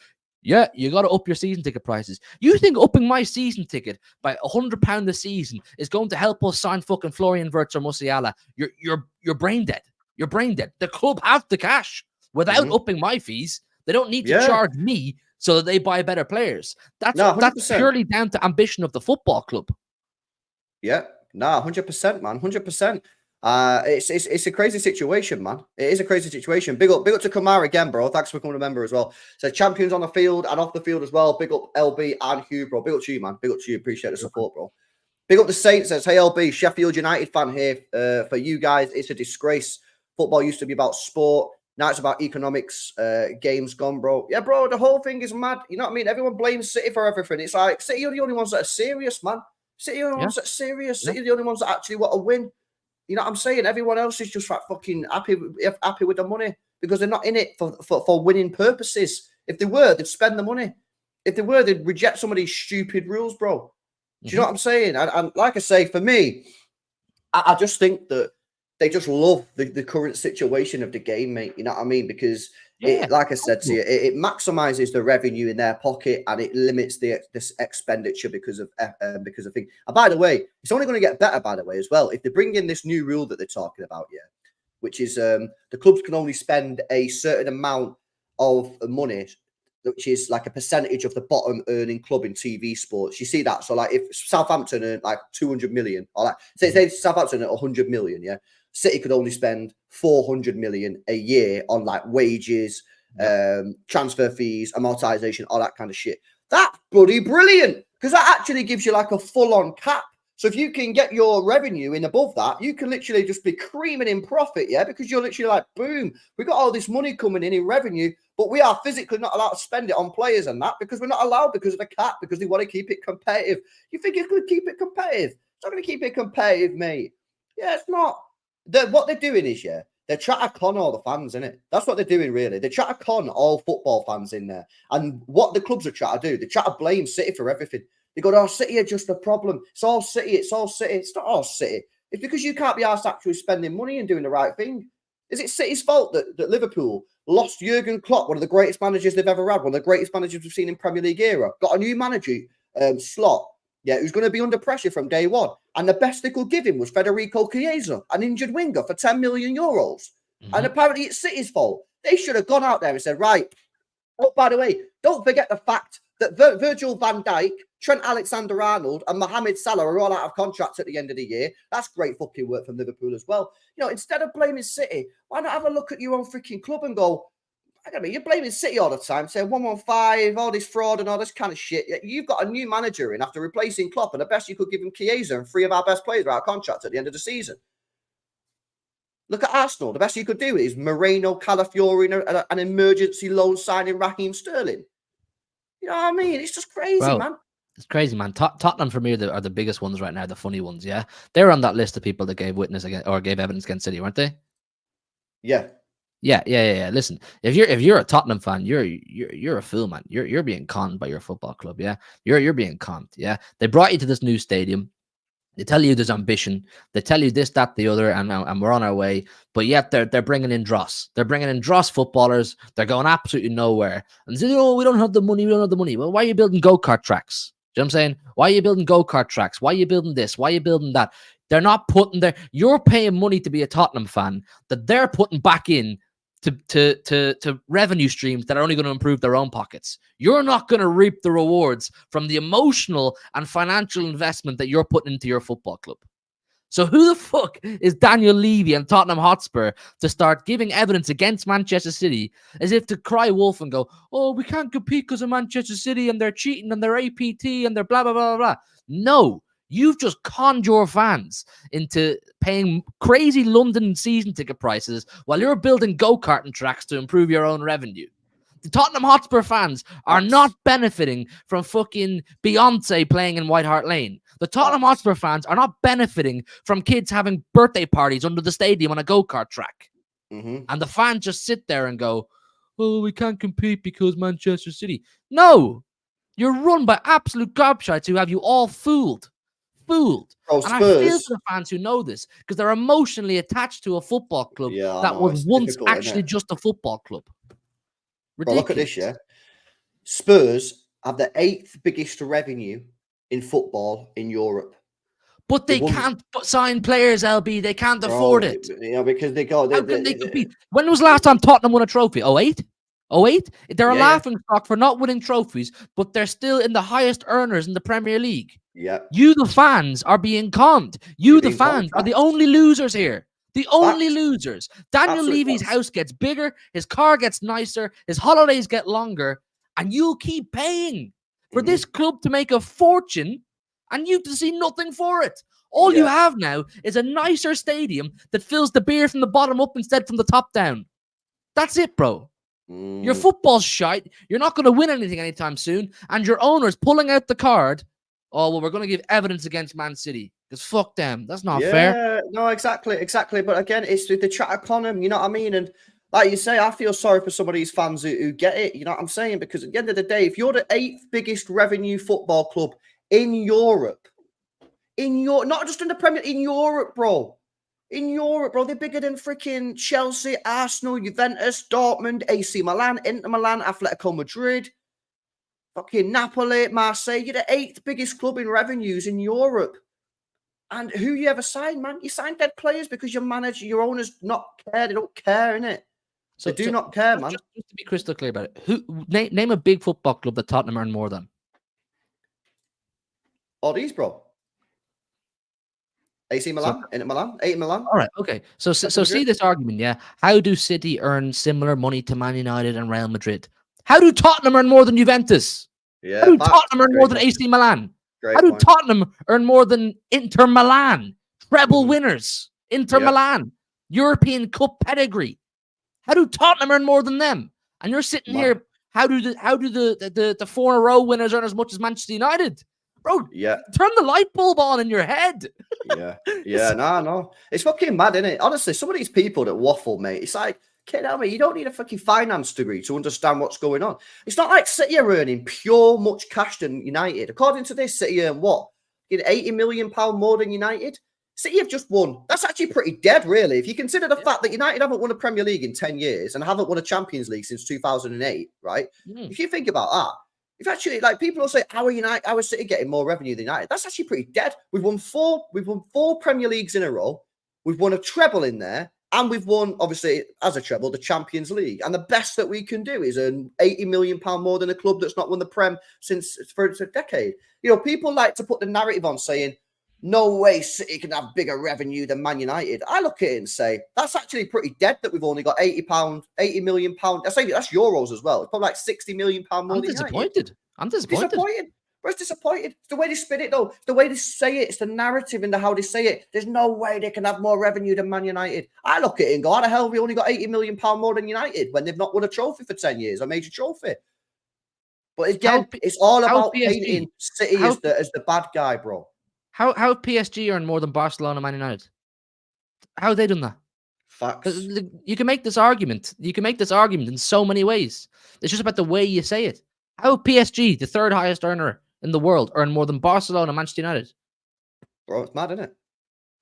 yeah, you got to up your season ticket prices. You think upping my season ticket by £100 a season is going to help us sign fucking Florian Wirtz or Musiala? You're brain dead. You're brain dead. The club have the cash without upping my fees. They don't need to charge me so that they buy better players. That's purely down to ambition of the football club. Yeah, 100%, man, 100%. It's a crazy situation, man. It is a crazy situation. Big up to Kamara again, bro. Thanks for becoming a member as well. So champions on the field and off the field as well. Big up LB and Hugh, bro. Big up to you, man. Big up to you. Appreciate the support, bro. Big up the Saints. Says, hey LB, Sheffield United fan here. For you guys, it's a disgrace. Football used to be about sport. Now it's about economics. Games gone, bro. Yeah, bro. The whole thing is mad. You know what I mean? Everyone blames City for everything. It's like City are the only ones that are serious, man. City are the only ones that are serious. City are the only ones that actually want to win. You know what I'm saying? Everyone else is just like fucking happy with the money because they're not in it for winning purposes. If they were, they'd spend the money. If they were, they'd reject some of these stupid rules, bro. Do you know what I'm saying? And like I say, for me, I just think that they just love the current situation of the game, mate. You know what I mean? Because like I said to you, it maximizes the revenue in their pocket and it limits this expenditure because of things. And by the way, it's only going to get better, by the way, as well. If they bring in this new rule that they're talking about, which is the clubs can only spend a certain amount of money, which is like a percentage of the bottom earning club in TV sports. You see that? So like if Southampton earn like 200 million, or like say Southampton at 100 million, City could only spend 400 million a year on like wages, transfer fees, amortization, all that kind of shit. That's bloody brilliant because that actually gives you like a full-on cap. So if you can get your revenue in above that, you can literally just be creaming in profit, because you're literally like, boom, we got all this money coming in revenue, but we are physically not allowed to spend it on players and that because we're not allowed because of the cap, because they want to keep it competitive. You think it's going to keep it competitive? It's not going to keep it competitive, mate. Yeah, it's not. What they're doing is, they're trying to con all the fans, innit? That's what they're doing, really. They're trying to con all football fans in there. And what the clubs are trying to do, they try to blame City for everything. They go, oh, City are just a problem. It's all City. It's all City. It's not all City. It's because you can't be asked actually spending money and doing the right thing. Is it City's fault that Liverpool lost Jurgen Klopp, one of the greatest managers they've ever had, one of the greatest managers we've seen in Premier League era, got a new manager slot, who's going to be under pressure from day one. And the best they could give him was Federico Chiesa, an injured winger, for 10 million euros. And apparently it's City's fault. They should have gone out there and said, right, oh, by the way, don't forget the fact that Virgil van Dijk, Trent Alexander-Arnold and Mohamed Salah are all out of contracts at the end of the year. That's great fucking work from Liverpool as well. Instead of blaming City, why not have a look at your own freaking club and go, I mean, you're blaming City all the time, saying 115, all this fraud and all this kind of shit. You've got a new manager in after replacing Klopp, and the best you could give him Chiesa and 3 of our best players are out of contract at the end of the season. Look at Arsenal. The best you could do is Moreno, Calafiori, and an emergency loan signing Raheem Sterling. You know what I mean? It's just crazy, man. It's crazy, man. Tottenham for me are the biggest ones right now, the funny ones. Yeah, they're on that list of people that gave witness against or gave evidence against City, weren't they? Yeah. Yeah. Listen, if you're a Tottenham fan, you're a fool, man. You're being conned by your football club. Yeah, you're being conned. Yeah, they brought you to this new stadium. They tell you there's ambition. They tell you this, that, the other, and we're on our way. But yet they're bringing in dross. They're bringing in dross footballers. They're going absolutely nowhere. And say, oh, we don't have the money. We don't have the money. Well, why are you building go-kart tracks? Do you know what I'm saying? Why are you building go-kart tracks? Why are you building this? Why are you building that? They're not putting their... You're paying money to be a Tottenham fan that they're putting back in to revenue streams that are only going to improve their own pockets. You're not going to reap the rewards from the emotional and financial investment that you're putting into your football club. So who the fuck is Daniel Levy and Tottenham Hotspur to start giving evidence against Manchester City as if to cry wolf and go, oh, we can't compete because of Manchester City and they're cheating and they're APT and they're blah, blah, blah, blah. No. You've just conned your fans into paying crazy London season ticket prices while you're building go-karting tracks to improve your own revenue. The Tottenham Hotspur fans are not benefiting from fucking Beyonce playing in White Hart Lane. The Tottenham Hotspur fans are not benefiting from kids having birthday parties under the stadium on a go-kart track. Mm-hmm. And the fans just sit there and go, oh, we can't compete because Manchester City. No! You're run by absolute gobshites who have you all fooled. Bro, and I feel for the fans who know this because they're emotionally attached to a football club that was once actually just a football club. Bro, look at this, yeah. Spurs have the 8th biggest revenue in football in Europe. But they can't sign players, LB. They can't afford it. You know, because they go... How can they compete? When was the last time Tottenham won a trophy? 08? 08? They're a laughing stock for not winning trophies, but they're still in the highest earners in the Premier League. Yeah. You, the fans, are being conned. You, the fans, are the only losers here. The only losers. Daniel Levy's house gets bigger, his car gets nicer, his holidays get longer, and you'll keep paying for this club to make a fortune, and you to see nothing for it. All you have now is a nicer stadium that fills the beer from the bottom up instead from the top down. That's it, bro. Your football's shite. You're not going to win anything anytime soon, and your owner's pulling out the card. Oh, well, we're going to give evidence against Man City. Because fuck them. That's not fair. No, exactly. But again, it's the chat economy, you know what I mean? And like you say, I feel sorry for some of these fans who get it, you know what I'm saying? Because at the end of the day, if you're the 8th biggest revenue football club in Europe, not just in the Premier, in Europe, bro. In Europe, bro, they're bigger than freaking Chelsea, Arsenal, Juventus, Dortmund, AC Milan, Inter Milan, Atletico Madrid, fucking Napoli, Marseille. You're the 8th biggest club in revenues in Europe. And who you ever signed, man? You signed dead players because your manager, your owners not care. They don't care, innit? They do not care, man. Just to be crystal clear about it, name a big football club that Tottenham earn more than. All these, bro. AC Milan, Inter Milan, 8 Milan. All right, okay. So see this argument, yeah? How do City earn similar money to Man United and Real Madrid? How do Tottenham earn more than Juventus? Yeah. How do Tottenham earn more than AC Milan? How do Tottenham earn more than Inter Milan? Treble winners. Inter Milan. European Cup pedigree. How do Tottenham earn more than them? And you're sitting here, how do the 4 in a row winners earn as much as Manchester United? Bro, turn the light bulb on in your head. No. It's fucking mad, isn't it? Honestly, some of these people that waffle, mate, it's like, tell me, you don't need a fucking finance degree to understand what's going on. It's not like City are earning pure much cash than United. According to this, City earn what? £80 million more than United? City have just won. That's actually pretty dead, really. If you consider the fact that United haven't won a Premier League in 10 years and haven't won a Champions League since 2008, right? If you think about that, if actually, like, people will say, how are City getting more revenue than United? That's actually pretty dead. We've won four Premier Leagues in a row. We've won a treble in there. And we've won, obviously, as a treble, the Champions League. And the best that we can do is earn £80 million more than a club that's not won the Prem for a decade. You know, people like to put the narrative on saying, no way City can have bigger revenue than Man United. I look at it and say, that's actually pretty dead that we've only got £80 million. I say that's euros as well. It's probably like £60 million more than United. I'm disappointed. But it's disappointed. It's the way they spin it, though. It's the way they say it. It's the narrative and how they say it. There's no way they can have more revenue than Man United. I look at it and go, how the hell have we only got £80 million more than United when they've not won a trophy for 10 years, a major trophy? But again, it's all about painting City as the bad guy, bro. How PSG earn more than Barcelona, Man United? How have they done that? Facts. You can make this argument. You can make this argument in so many ways. It's just about the way you say it. How PSG, the third highest earner in the world, earn more than Barcelona, Manchester United? Bro, it's mad, isn't it?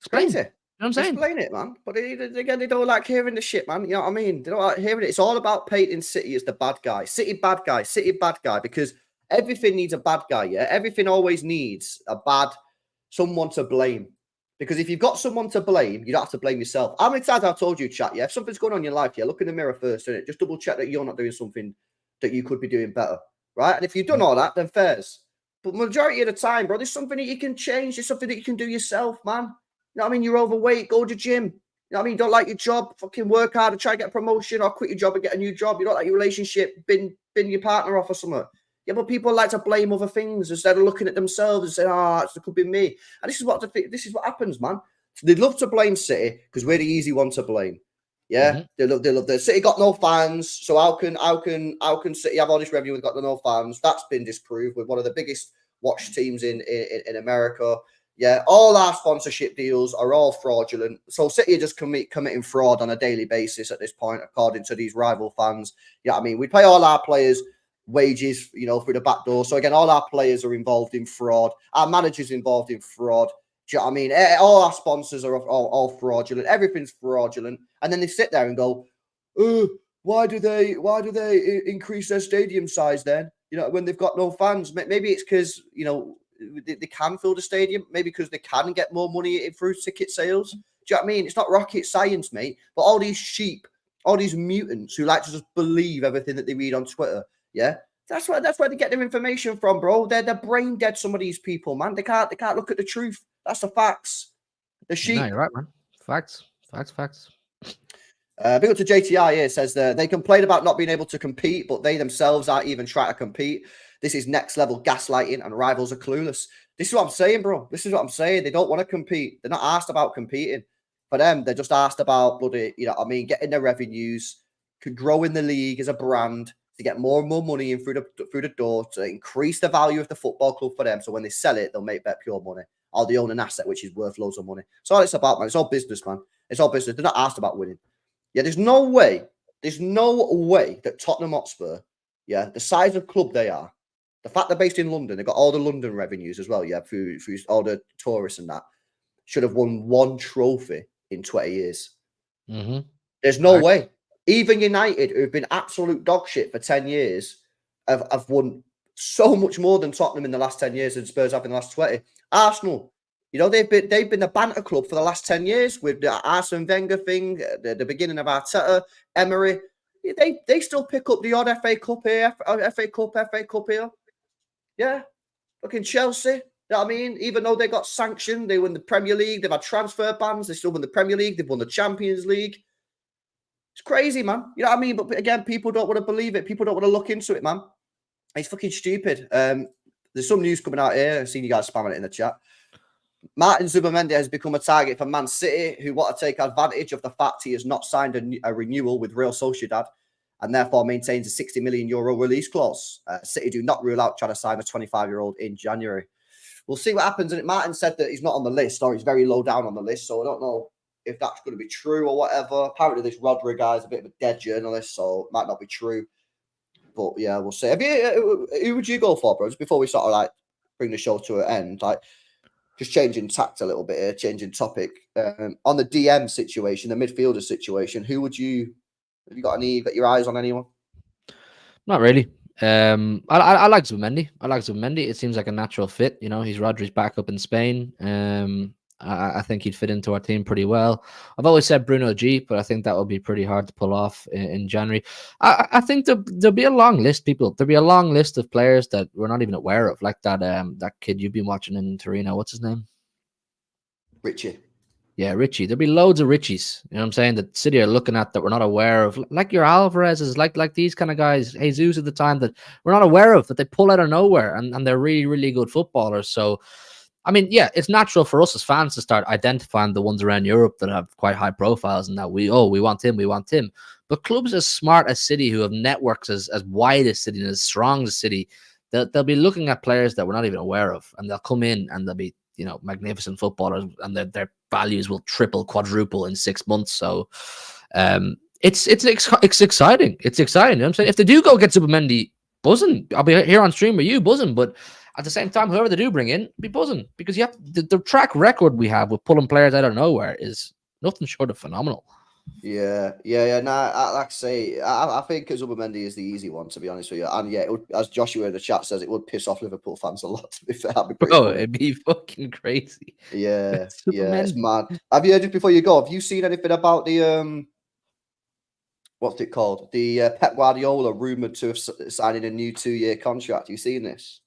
Explain it. You know what I'm saying? Explain it, man. But again, they don't like hearing the shit, man. You know what I mean? They don't like hearing it. It's all about painting City as the bad guy. City bad guy. City bad guy. Because everything needs a bad guy, yeah? Everything always needs someone to blame. Because if you've got someone to blame, you don't have to blame yourself. How many times I've told you, chat, yeah? If something's going on in your life, yeah, look in the mirror first, innit? Just double check that you're not doing something that you could be doing better, right? And if you've done all that, then fairs. But majority of the time, bro, there's something that you can change. There's something that you can do yourself, man. You know what I mean? You're overweight, go to the gym. You know what I mean? You don't like your job, fucking work hard and try to get a promotion or quit your job and get a new job. You don't like your relationship, bin your partner off or something. Yeah, but people like to blame other things instead of looking at themselves and saying, it could be me. And this is what happens, man. So they'd love to blame City because we're the easy one to blame. Yeah, they love the City got no fans. So how can City have all this revenue and got no fans? That's been disproved with one of the biggest watch teams in America. Yeah, all our sponsorship deals are all fraudulent. So City are just committing fraud on a daily basis at this point, according to these rival fans. Yeah, I mean, we pay all our players wages, you know, through the back door. So again, all our players are involved in fraud. Our managers involved in fraud. Do you know what I mean? All our sponsors are all fraudulent. Everything's fraudulent. And then they sit there and go, why do they increase their stadium size then? You know, when they've got no fans. Maybe it's because, you know, they can fill the stadium. Maybe because they can get more money through ticket sales. Do you know what I mean? It's not rocket science, mate. But all these sheep, all these mutants who like to just believe everything that they read on Twitter, yeah, that's where they get their information from, bro. They're brain dead. Some of these people, man, they can't look at the truth. That's the facts. The sheep. No, you're right, man. Facts. Big up to JTI here, says they complain about not being able to compete, but they themselves aren't even trying to compete. This is next level gaslighting, and rivals are clueless. This is what I'm saying, bro. This is what I'm saying. They don't want to compete. They're not asked about competing. For them, they're just asked about bloody, you know what I mean, getting their revenues, growing the league as a brand, to get more and more money in through the door, to increase the value of the football club for them. So when they sell it, they'll make that pure money. Or they own an asset which is worth loads of money. That's all it's about, man. It's all business, man. It's all business. They're not asked about winning. Yeah, there's no way that Tottenham Hotspur, yeah, the size of club they are, the fact they're based in London, they've got all the London revenues as well, yeah, through all the tourists and that, should have won one trophy in 20 years. There's no way. Even United, who've been absolute dog shit for 10 years, have won so much more than Tottenham in the last 10 years and Spurs have in the last 20. Arsenal, you know, they've been the banter club for the last 10 years with the Arsene Wenger thing, the beginning of Arteta, Emery. They still pick up the odd FA Cup here, FA Cup here. Yeah. Fucking Chelsea. You know what I mean? Even though they got sanctioned, they won the Premier League, they've had transfer bans, they still won the Premier League, they've won the Champions League. It's crazy, man. You know what I mean? But again, people don't want to believe it. People don't want to look into it, man. It's fucking stupid. There's some news coming out here. I've seen you guys spamming it in the chat. Martin Zubimendi has become a target for Man City, who want to take advantage of the fact he has not signed a renewal with Real Sociedad and therefore maintains a €60 million release clause. City do not rule out trying to sign a 25-year-old in January. We'll see what happens. And Martin said that he's not on the list, or he's very low down on the list, so I don't know if that's going to be true or whatever. Apparently, this Rodri guy is a bit of a dead journalist, so it might not be true. But yeah, we'll see. Who would you go for, bro? Just before we sort of like bring the show to an end, like just changing tact a little bit here, changing topic. On the DM situation, the midfielder situation, who would you? Have you got your eyes on anyone? Not really. I like Zubimendi. It seems like a natural fit. You know, he's Rodri's back up in Spain. I think he'd fit into our team pretty well. I've always said Bruno G, but I think that will be pretty hard to pull off in January. I think there'll be a long list, people. There'll be a long list of players that we're not even aware of, like that kid you've been watching in Torino. What's his name? Richie. Yeah, Richie. There'll be loads of Richies. You know what I'm saying? That City are looking at that we're not aware of. Like your Alvarez's, like these kind of guys, Jesus at the time that we're not aware of, that they pull out of nowhere and they're really, really good footballers. So I mean, yeah, it's natural for us as fans to start identifying the ones around Europe that have quite high profiles and that we want him, we want him. But clubs as smart as City, who have networks as wide as City and as strong as City, they'll be looking at players that we're not even aware of, and they'll come in and they'll be, magnificent footballers, and their values will triple, quadruple in 6 months. So it's exciting. It's exciting. You know what I'm saying? If they do go get Zubimendi, buzzing. I'll be here on stream with you, buzzing. But at the same time, whoever they do bring in, be buzzing, because you have the track record we have with pulling players out of nowhere is nothing short of phenomenal. Yeah. No, like I say, I think Zubimendi is the easy one, to be honest with you. And yeah, as Joshua in the chat says, it would piss off Liverpool fans a lot. To be fair, that'd be pretty funny. It'd be fucking crazy. Yeah, it's mad. Have you, just before you go, have you seen anything about the what's it called? The Pep Guardiola rumored to have signing a new 2-year contract? You seen this?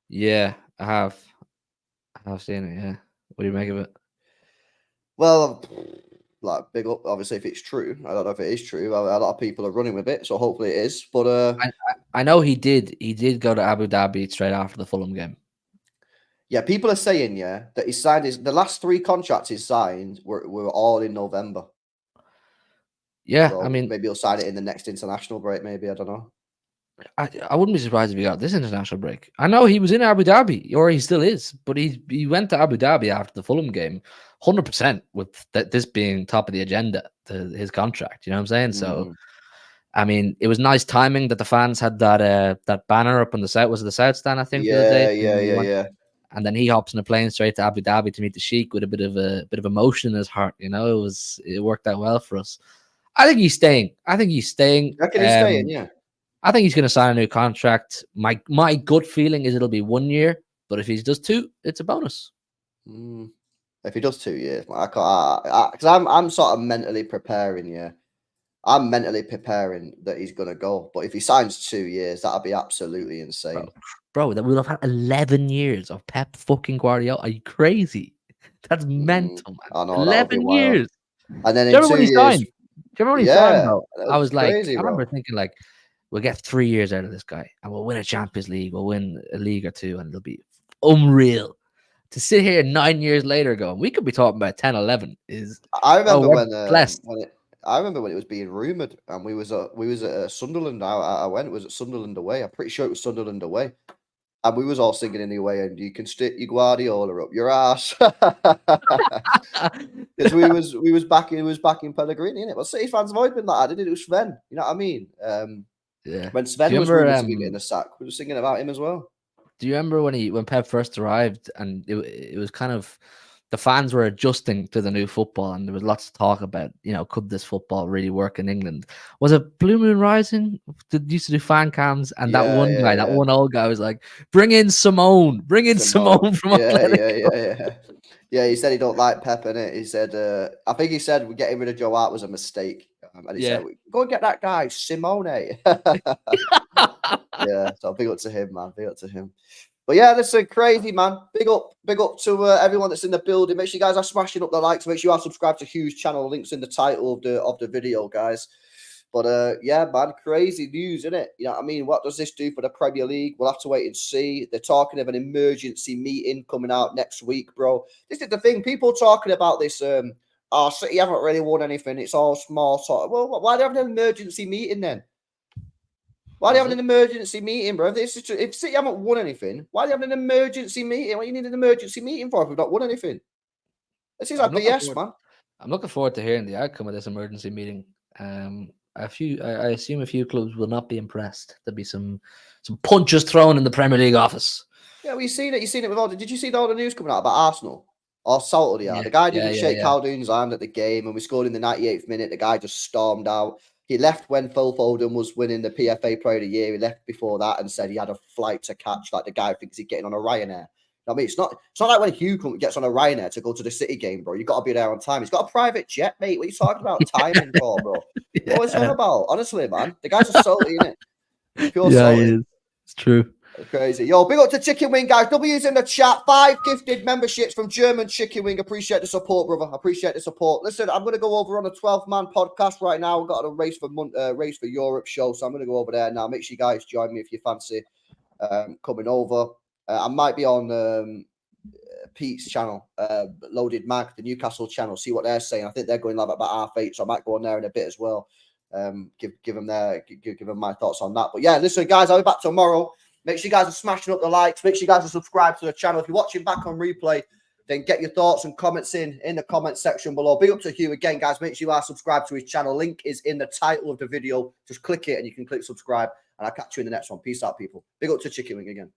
Yeah, I have. I've seen it. Yeah, what do you make of it? Well, like, big up, obviously, if it's true. I don't know if it is true. A lot of people are running with it, so hopefully it is. But I know he did go to Abu Dhabi straight after the Fulham game. Yeah, people are saying that he signed the last 3 contracts he signed were all in November. Yeah, so I mean, maybe he'll sign it in the next international break. Maybe, I don't know. I wouldn't be surprised if he got this international break. I know he was in Abu Dhabi, or he still is, but he went to Abu Dhabi after the Fulham game, 100%, with this being top of the agenda to his contract. You know what I'm saying? So, I mean, it was nice timing that the fans had that banner up on the south. Was it the south stand? I think. Yeah. And then he hops in a plane straight to Abu Dhabi to meet the Sheikh with a bit of emotion in his heart. You know, it worked out well for us. I think he's staying. I reckon he's staying. Yeah. I think he's going to sign a new contract. My gut feeling is it'll be 1 year, but if he does 2, it's a bonus. If he does 2 years, I can't, because I'm sort of mentally preparing. Yeah, I'm mentally preparing that he's going to go. But if he signs 2 years, that'll be absolutely insane. Bro, that we'll have had 11 years of Pep fucking Guardiola. Are you crazy? That's mental, man. I know, 11 years. And then in 2 years, do you remember when he signed, though? I was crazy, I remember thinking, like, we'll get 3 years out of this guy and we'll win a Champions League. We'll win a league or 2 and it'll be unreal. To sit here 9 years later going, we could be talking about 10, 11 is... I remember I remember when it was being rumoured and we was at Sunderland. I went, it was at Sunderland away. I'm pretty sure it was Sunderland away. And we was all singing in the way, and you can stick your Guardiola up your ass. Because we was back in Pellegrini, innit? Well, City fans have always been like that, didn't it? It was Sven. You know what I mean? Yeah. When Sven was rumoured to be getting a sack, we were singing about him as well. Do you remember when Pep first arrived and it was kind of, the fans were adjusting to the new football and there was lots of talk about, could this football really work in England? Was it Blue Moon Rising? Used to do fan cams, and that one old guy was like, bring in Simone from Atletico. Yeah, he said he don't like Pep, innit? He said, I think he said getting rid of Joe Hart was a mistake. And he said, go and get that guy, Simone. Yeah, so big up to him, man. Big up to him. But yeah, listen, crazy, man. Big up to everyone that's in the building. Make sure you guys are smashing up the likes. Make sure you are subscribed to Hugh's channel. Links in the title of the video, guys. But yeah, man, crazy news, isn't it? You know what I mean? What does this do for the Premier League? We'll have to wait and see. They're talking of an emergency meeting coming out next week, bro. This is the thing. People talking about this. City haven't really won anything. It's all small sort of. Well, why are they having an emergency meeting then? Why are they having an emergency meeting, bro? If City haven't won anything, why are they having an emergency meeting? What do you need an emergency meeting for if we've not won anything? This is like BS, man. I'm looking forward to hearing the outcome of this emergency meeting. I assume a few clubs will not be impressed. There'll be some punches thrown in the Premier League office. Yeah, well, you've seen it. You've seen it with all. Did you see all the news coming out about Arsenal? Or Salted the The guy didn't shake Caldoon's hand at the game, and we scored in the 98th minute. The guy just stormed out. He left when Phil Foden was winning the PFA Player of the Year. He left before that and said he had a flight to catch, like the guy thinks he's getting on a Ryanair. I mean, it's not like when Hugh gets on a Ryanair to go to the City game, bro. You got to be there on time. He's got a private jet, mate. What are you talking about timing for, bro? What's that about? Honestly, man, the guy's a salty, isn't it? Pure salty. He is. It's true. Crazy. Yo, big up to Chicken Wing, guys. W's in the chat. 5 gifted memberships from German Chicken Wing. Appreciate the support, brother. Appreciate the support. Listen, I'm going to go over on a 12-man podcast right now. We've got a race for Europe show, so I'm going to go over there now. Make sure you guys join me if you fancy coming over. I might be on Pete's channel, Loaded Mag, the Newcastle channel, see what they're saying. I think they're going live at about 8:30, so I might go on there in a bit as well. Give them my thoughts on that. But yeah, listen, guys, I'll be back tomorrow. Make sure you guys are smashing up the likes. Make sure you guys are subscribed to the channel. If you're watching back on replay, then get your thoughts and comments in the comment section below. Big up to Hugh again, guys. Make sure you are subscribed to his channel. Link is in the title of the video. Just click it and you can click subscribe. And I'll catch you in the next one. Peace out, people. Big up to Chicken Wing again.